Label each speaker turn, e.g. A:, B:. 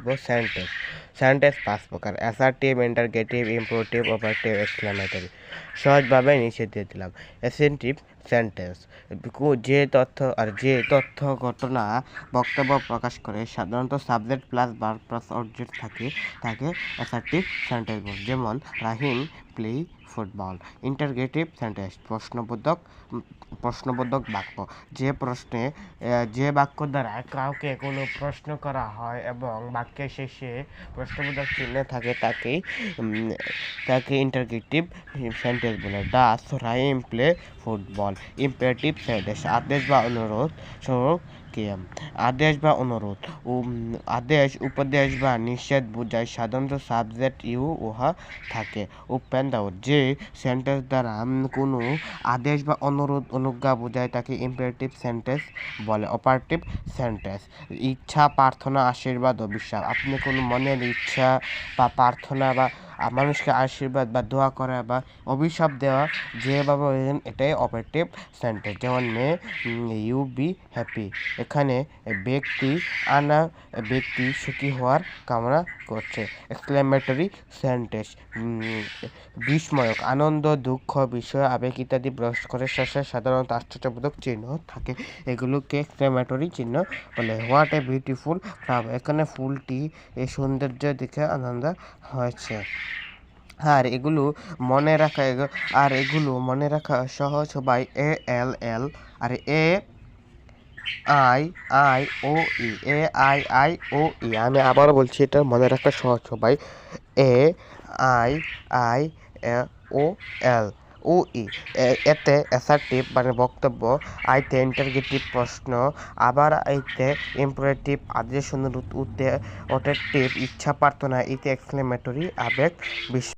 A: পড়বো sentence. Sentence 5 প্রকার: assertive, interrogative, imperative, operative, exclamatory. সহজভাবে নিচে দিয়ে দিলাম। অ্যাসার্টিভ সেন্টেন্স যে তথ্য ঘটনা বক্তব্য প্রকাশ করে সাধারণত subject plus verb plus object থাকে তাকে অ্যাসার্টিভ সেন্টেন্স বলে। যেমন রাহিম প্লে ফুটবল। ইন্টারগেটিভ সেন্টেন্স প্রশ্নবোধক বাক্য, যে বাক্য দ্বারা কাউকে কোনো প্রশ্ন করা হয় এবং বাক্যের শেষে প্রশ্নবোধক চিহ্ন থাকে তাকে ইন্টারগেটিভ সেন্টেন্স বলে। ডাস রাহিম প্লে ফুটবল। ইম্পারেটিভ সেন্টেন্স আদেশ বা অনুরোধ আদেশ, উপদেশ বা নিষেধ বোঝায়। সাধারণত সাবজেক্ট ইউ উহা থাকে। Open the door. যে সেন্টেন্স দ্বারা কোনো আদেশ বা অনুজ্ঞা বোঝায় তাকে ইম্পারেটিভ সেন্টেন্স বলে। অপারেটিভ সেন্টেন্স ইচ্ছা, প্রার্থনা, আশীর্বাদ ও বিশ্বাস। আপনি কোনো মনের ইচ্ছা বা প্রার্থনা বা মানুষকে আশীর্বাদ বা দোয়া করা বা অভিশাপ দেওয়া যেভাবে এটাই অপারেটিভ সেন্টেন্স। যেমন মে ইউ বি হ্যাপি। এখানে ব্যক্তি সুখী হওয়ার কামনা করছে। এক্সক্লেমেটরি সেন্টেন্স বিস্ময়ক, আনন্দ, দুঃখ, বিস্ময়, আবেগ ইত্যাদি প্রকাশ করে। শেষে সাধারণত আশ্চর্যবোধক চিহ্ন থাকে, এগুলোকে এক্সক্লেমেটরি চিহ্ন বলে। What a beautiful flower. এখানে ফুলটি এই সৌন্দর্য দেখে আনন্দ হয়েছে। আর এগুলো মনে রাখা সহজ। সবাই ALL আর AIIOE। আমি আবারও বলছি, এটা মনে রাখা সহজ। সবাই AIIOL এতে অ্যাসার্টিভ মানে বক্তব্য, আইতে ইন্টারগেটিভ প্রশ্ন, আবার আইতে ইম্পারেটিভ আদেশ অনুরোধ, অপারেটিভ ইচ্ছা প্রার্থনা, ইতে এক্সক্লেমেটরি আবেগ